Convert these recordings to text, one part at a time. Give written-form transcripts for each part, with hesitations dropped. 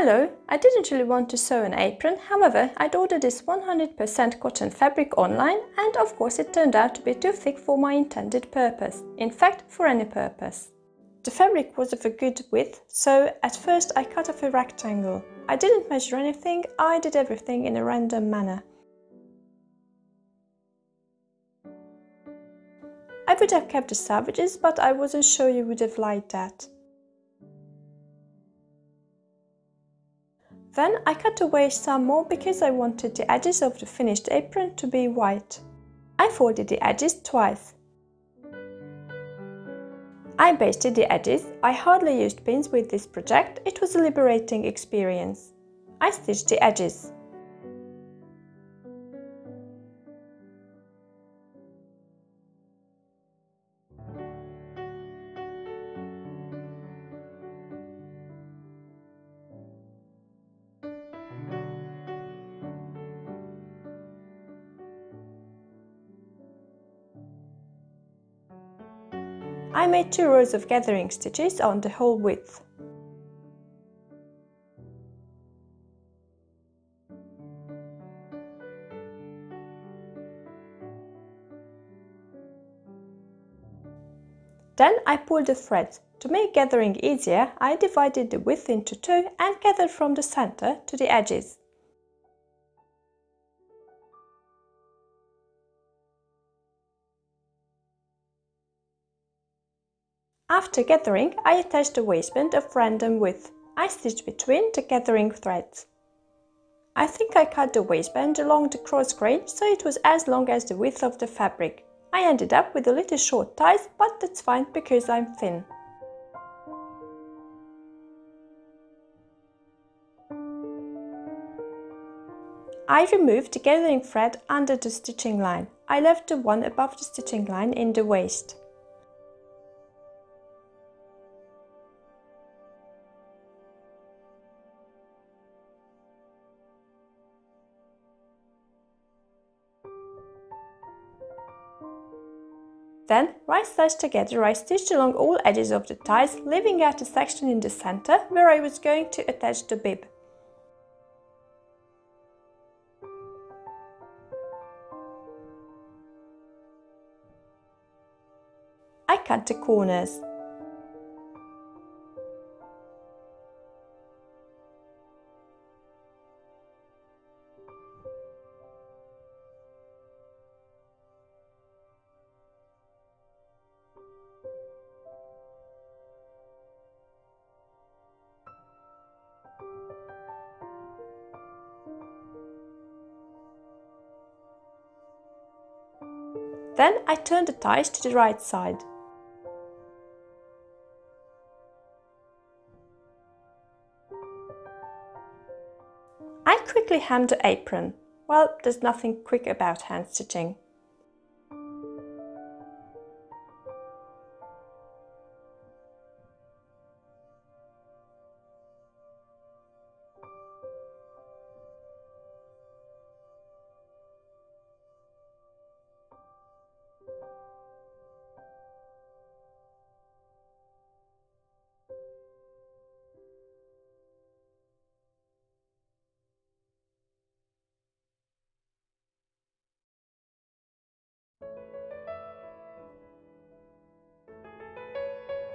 Hello, I didn't really want to sew an apron, however I'd ordered this 100% cotton fabric online and of course it turned out to be too thick for my intended purpose, in fact for any purpose. The fabric was of a good width, so at first I cut off a rectangle. I didn't measure anything, I did everything in a random manner. I would have kept the savages, but I wasn't sure you would have liked that. Then I cut away some more because I wanted the edges of the finished apron to be white. I folded the edges twice. I basted the edges. I hardly used pins with this project, it was a liberating experience. I stitched the edges. I made 2 rows of gathering stitches on the whole width. Then I pulled the thread. To make gathering easier, I divided the width into 2 and gathered from the center to the edges. After gathering, I attached a waistband of random width. I stitched between the gathering threads. I think I cut the waistband along the cross grain so it was as long as the width of the fabric. I ended up with a little short ties, but that's fine because I'm thin. I removed the gathering thread under the stitching line. I left the one above the stitching line in the waist. Then, right sides together, I stitched along all edges of the ties, leaving out a section in the center where I was going to attach the bib. I cut the corners. Then I turned the ties to the right side. I quickly hemmed the apron. Well, there's nothing quick about hand stitching.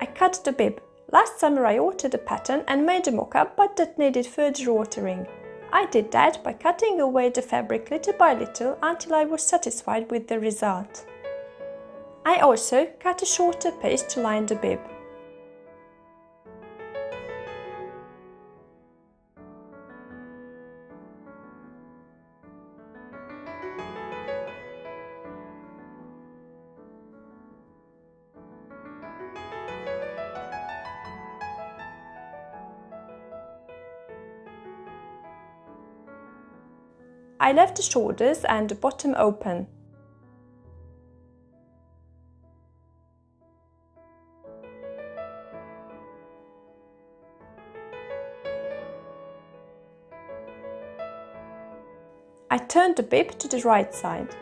I cut the bib. Last summer I altered the pattern and made a mock-up, but that needed further altering. I did that by cutting away the fabric little by little until I was satisfied with the result. I also cut a shorter piece to line the bib. I left the shoulders and the bottom open. I turned the bib to the right side.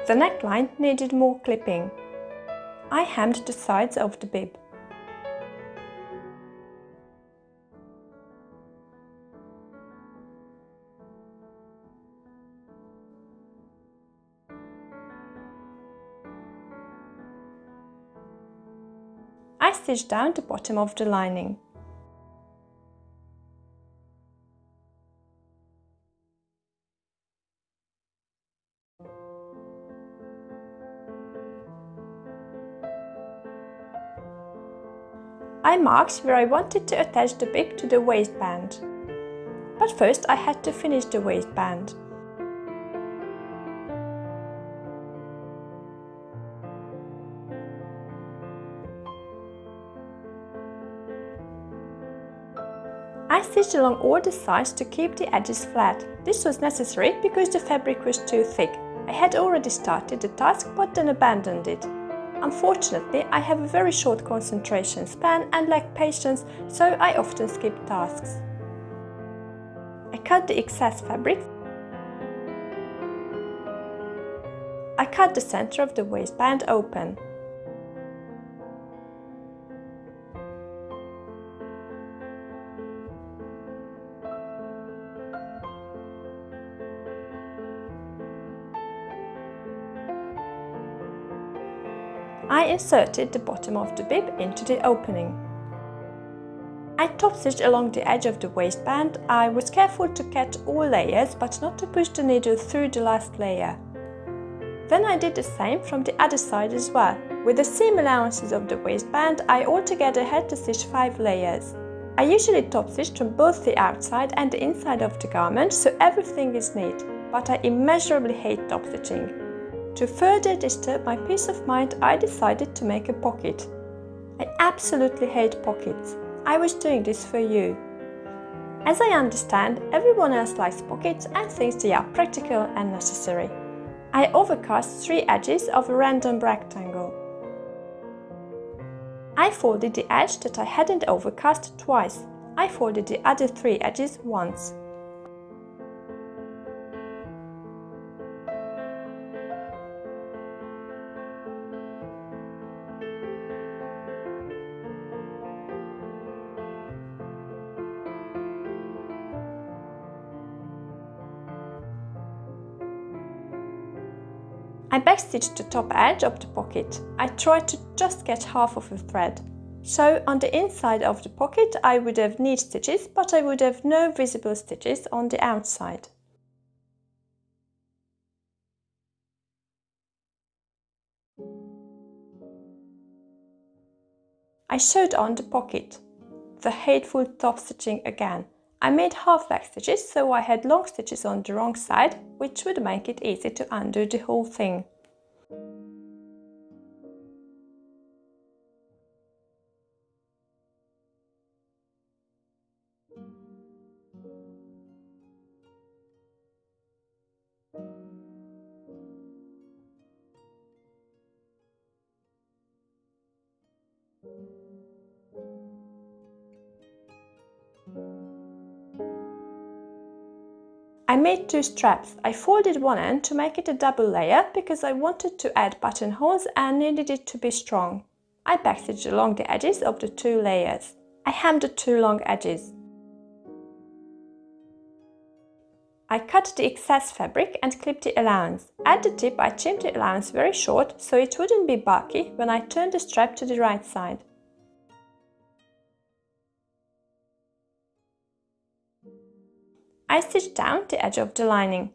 The neckline needed more clipping. I hemmed the sides of the bib. I stitched down the bottom of the lining. I marked where I wanted to attach the bib to the waistband. But first I had to finish the waistband. I stitched along all the sides to keep the edges flat. This was necessary because the fabric was too thick. I had already started the task but then abandoned it. Unfortunately, I have a very short concentration span and lack patience, so I often skip tasks. I cut the excess fabric. I cut the center of the waistband open. I inserted the bottom of the bib into the opening. I top stitched along the edge of the waistband. I was careful to catch all layers but not to push the needle through the last layer. Then I did the same from the other side as well. With the seam allowances of the waistband, I altogether had to stitch 5 layers. I usually top stitch from both the outside and the inside of the garment, so everything is neat, but I immeasurably hate top stitching. To further disturb my peace of mind, I decided to make a pocket. I absolutely hate pockets. I was doing this for you. As I understand, everyone else likes pockets and thinks they are practical and necessary. I overcast 3 edges of a random rectangle. I folded the edge that I hadn't overcast twice. I folded the other 3 edges once. I backstitched the top edge of the pocket. I tried to just get half of a thread. So on the inside of the pocket I would have neat stitches, but I would have no visible stitches on the outside. I sewed on the pocket. The hateful top stitching again. I made half back stitches, so I had long stitches on the wrong side, which would make it easy to undo the whole thing. I made 2 straps. I folded one end to make it a double layer because I wanted to add buttonholes and needed it to be strong. I backstitched along the edges of the 2 layers. I hemmed the 2 long edges. I cut the excess fabric and clipped the allowance. At the tip I trimmed the allowance very short so it wouldn't be bulky when I turned the strap to the right side. I stitched down the edge of the lining.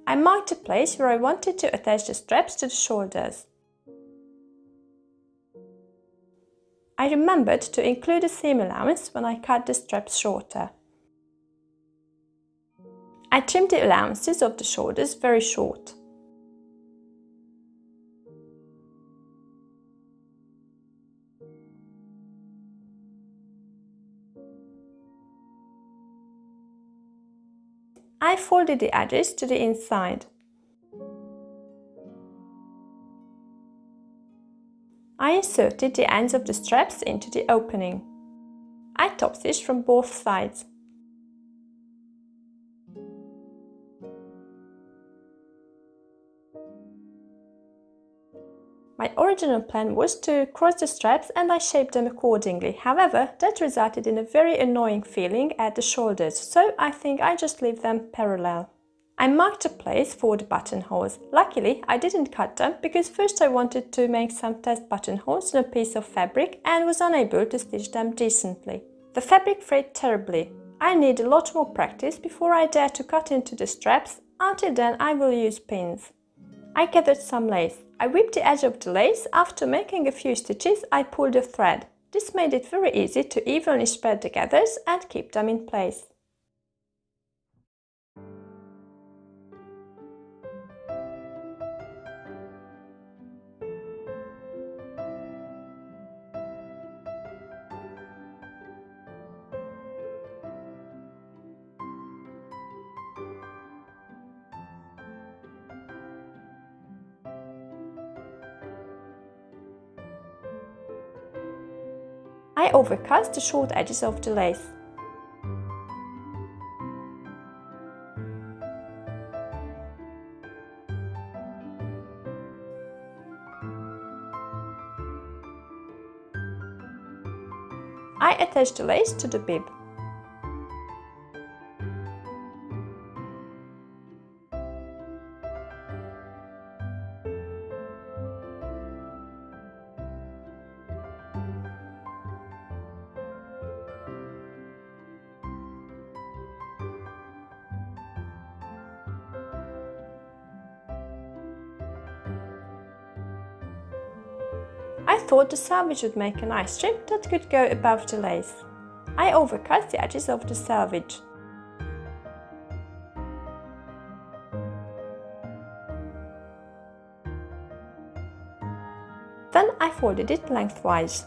I marked the place where I wanted to attach the straps to the shoulders. I remembered to include a seam allowance when I cut the straps shorter. I trimmed the allowances of the shoulders very short. I folded the edges to the inside. I inserted the ends of the straps into the opening. I top stitched from both sides. My original plan was to cross the straps and I shaped them accordingly. However, that resulted in a very annoying feeling at the shoulders, so I think I just leave them parallel. I marked a place for the buttonholes. Luckily, I didn't cut them because first I wanted to make some test buttonholes on a piece of fabric and was unable to stitch them decently. The fabric frayed terribly. I need a lot more practice before I dare to cut into the straps. Until then, I will use pins. I gathered some lace. I whipped the edge of the lace. After making a few stitches, I pulled the thread. This made it very easy to evenly spread the gathers and keep them in place. I overcast the short edges of the lace. I attach the lace to the bib. I thought the selvage would make a nice strip that could go above the lace. I overcut the edges of the selvage. Then I folded it lengthwise.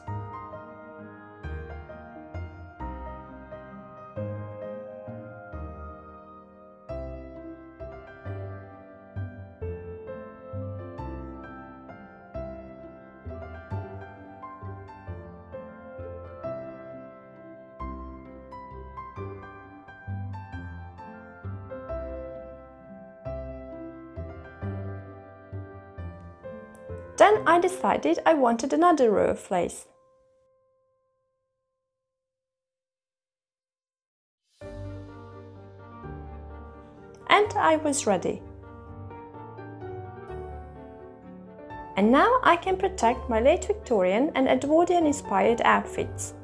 Then I decided I wanted another row of lace. And I was ready. And now I can protect my late Victorian and Edwardian inspired outfits.